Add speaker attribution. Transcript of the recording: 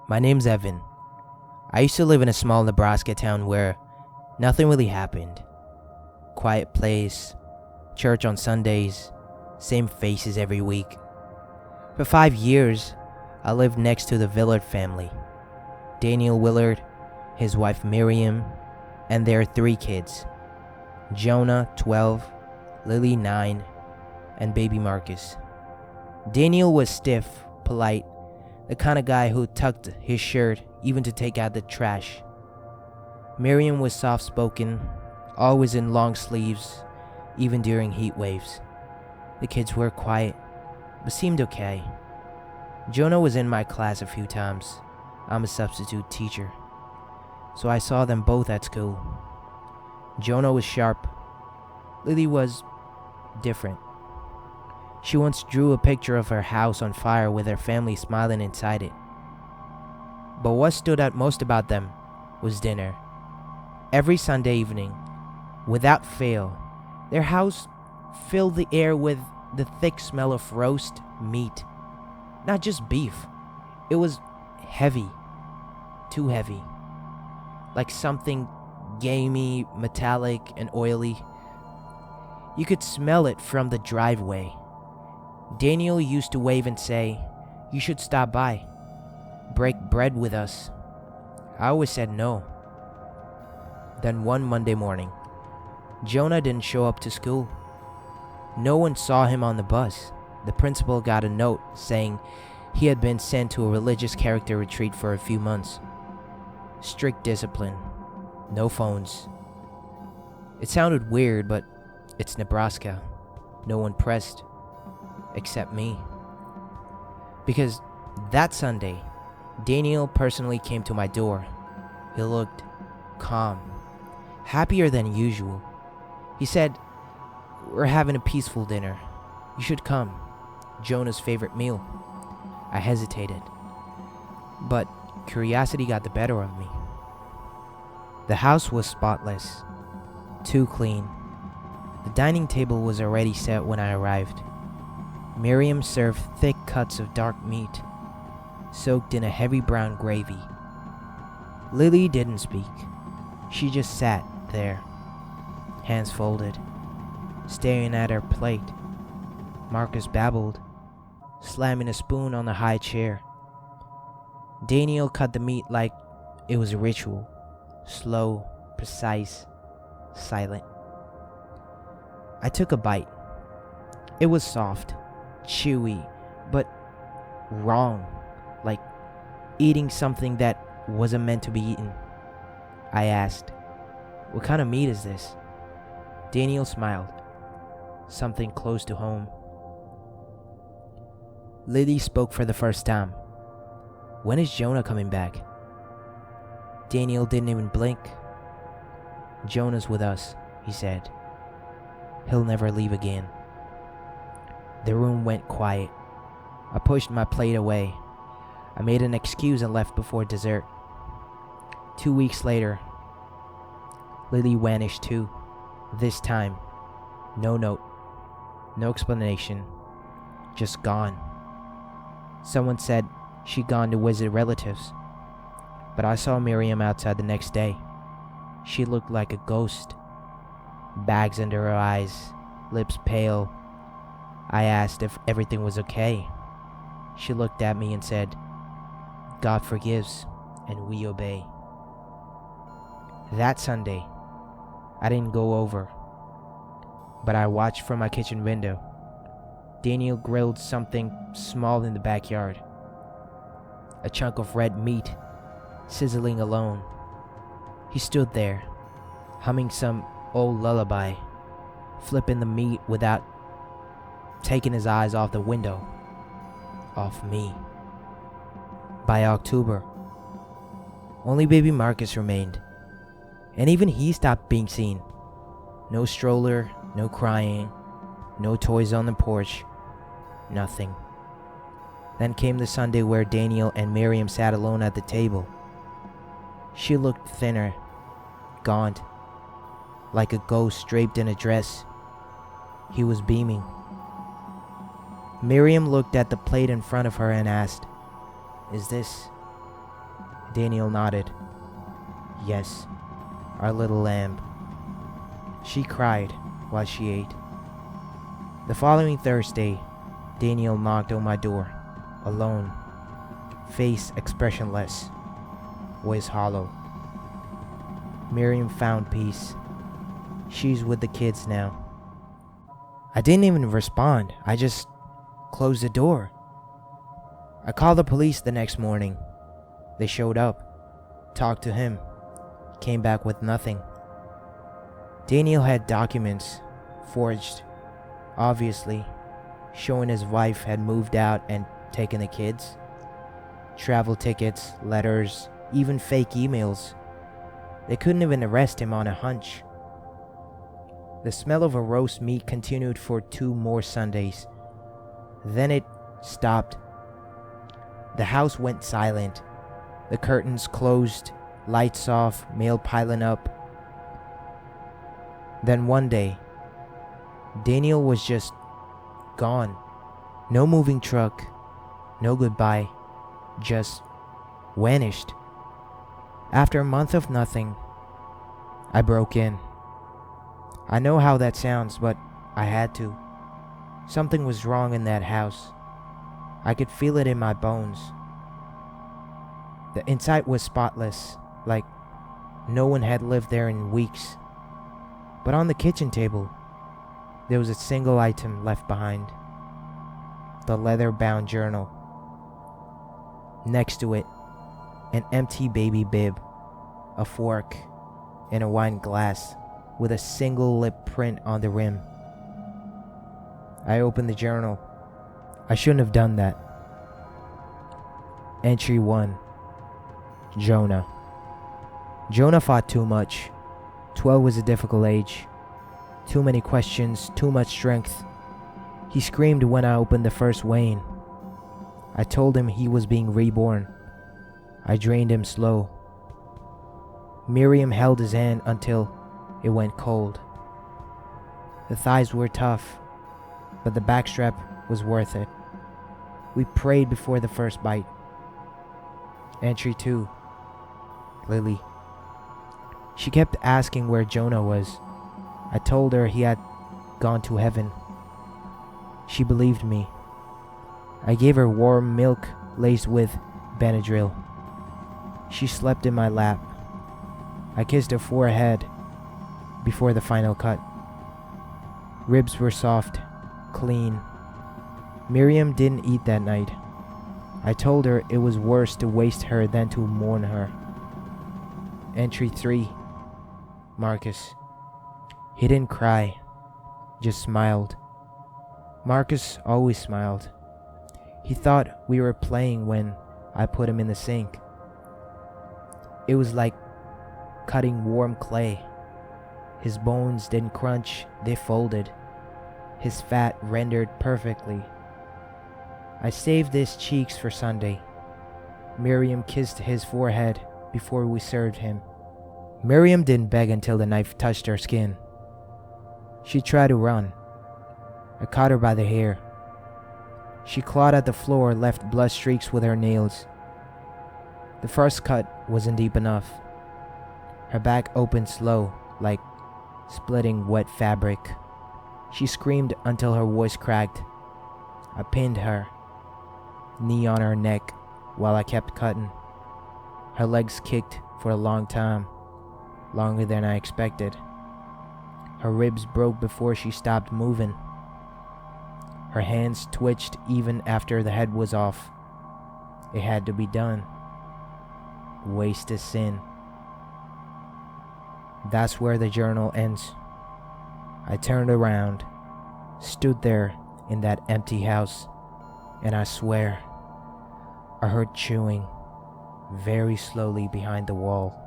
Speaker 1: My name's Evan. I used to live in a small Nebraska town where nothing really happened. Quiet place, church on Sundays, same faces every week. For 5 years, I lived next to the Willard family. Daniel Willard, his wife Miriam, and their 3 kids. Jonah, 12, Lily, 9, and baby Marcus. Daniel was stiff, polite, the kind of guy who tucked his shirt even to take out the trash. Miriam was soft-spoken, always in long sleeves, even during heat waves. The kids were quiet, but seemed okay. Jonah was in my class a few times. I'm a substitute teacher, so I saw them both at school. Jonah was sharp. Lily was different. She once drew a picture of her house on fire with her family smiling inside it. But what stood out most about them was dinner. Every Sunday evening, without fail, their house filled the air with the thick smell of roast meat. Not just beef. It was heavy. Too heavy. Like something gamey, metallic, and oily. You could smell it from the driveway. Daniel used to wave and say, "You should stop by. Break bread with us." I always said no. Then one Monday morning, Jonah didn't show up to school. No one saw him on the bus. The principal got a note saying he had been sent to a religious character retreat for a few months. Strict discipline. No phones. It sounded weird, but it's Nebraska. No one pressed. Except me. Because that Sunday, Daniel personally came to my door. He looked calm, happier than usual. He said, "We're having a peaceful dinner. You should come. Jonah's favorite meal." I hesitated, but curiosity got the better of me. The house was spotless, too clean. The dining table was already set when I arrived. Miriam served thick cuts of dark meat, soaked in a heavy brown gravy. Lily didn't speak. She just sat there, hands folded, staring at her plate. Marcus babbled, slamming a spoon on the high chair. Daniel cut the meat like it was a ritual, slow, precise, silent. I took a bite. It was soft, chewy, but wrong, like eating something that wasn't meant to be eaten. I asked, "What kind of meat is this?" Daniel smiled. "Something close to home." Lily spoke for the first time. "When is Jonah coming back?" Daniel didn't even blink. "Jonah's with us," he said. "He'll never leave again." The room went quiet. I pushed my plate away. I made an excuse and left before dessert. 2 weeks later, Lily vanished too. This time, no note, no explanation, just gone. Someone said she'd gone to visit relatives, but I saw Miriam outside the next day. She looked like a ghost. Bags under her eyes, lips pale. I asked if everything was okay. She looked at me and said, "God forgives, and we obey." That Sunday, I didn't go over, but I watched from my kitchen window. Daniel grilled something small in the backyard. A chunk of red meat, sizzling alone. He stood there, humming some old lullaby, flipping the meat without taking his eyes off the window, off me. By October, only baby Marcus remained, and even he stopped being seen. No stroller, no crying, no toys on the porch, nothing. Then came the Sunday where Daniel and Miriam sat alone at the table. She looked thinner, gaunt, like a ghost draped in a dress. He was beaming. Miriam looked at the plate in front of her and asked, "Is this Daniel nodded. Yes, our little lamb. She cried while she ate. The following Thursday, Daniel knocked on my door, alone, face expressionless, voice hollow. Miriam found peace. She's with the kids now. I didn't even respond. I just closed the door. I called the police the next morning. They showed up, talked to him, came back with nothing. Daniel had documents, forged, obviously, showing his wife had moved out and taken the kids. Travel tickets, letters, even fake emails. They couldn't even arrest him on a hunch. The smell of a roast meat continued for 2 more Sundays. Then it stopped. The house went silent. The curtains closed, lights off, mail piling up. Then one day, Daniel was just gone. No moving truck, no goodbye, just vanished. After a month of nothing, I broke in. I know how that sounds, but I had to. Something was wrong in that house. I could feel it in my bones. The inside was spotless, like no one had lived there in weeks. But on the kitchen table, there was a single item left behind. The leather-bound journal. Next to it, an empty baby bib, a fork, and a wine glass with a single lip print on the rim. I opened the journal. I shouldn't have done that. Entry 1. Jonah. Jonah fought too much. 12 was a difficult age. Too many questions, too much strength. He screamed when I opened the first vein. I told him he was being reborn. I drained him slow. Miriam held his hand until it went cold. The thighs were tough, but the backstrap was worth it. We prayed before the first bite. Entry 2. Lily. She kept asking where Jonah was. I told her he had gone to heaven. She believed me. I gave her warm milk laced with Benadryl. She slept in my lap. I kissed her forehead before the final cut. Ribs were soft, clean. Miriam didn't eat that night. I told her it was worse to waste her than to mourn her. Entry 3. Marcus. He didn't cry, just smiled. Marcus always smiled. He thought we were playing when I put him in the sink. It was like cutting warm clay. His bones didn't crunch, they folded. His fat rendered perfectly. I saved his cheeks for Sunday. Miriam kissed his forehead before we served him. Miriam didn't beg until the knife touched her skin. She tried to run. I caught her by the hair. She clawed at the floor, left blood streaks with her nails. The first cut wasn't deep enough. Her back opened slow, like splitting wet fabric. She screamed until her voice cracked. I pinned her, knee on her neck, while I kept cutting. Her legs kicked for a long time, longer than I expected. Her ribs broke before she stopped moving. Her hands twitched even after the head was off. It had to be done. Waste is sin. That's where the journal ends. I turned around, stood there in that empty house, and I swear, I heard chewing very slowly behind the wall.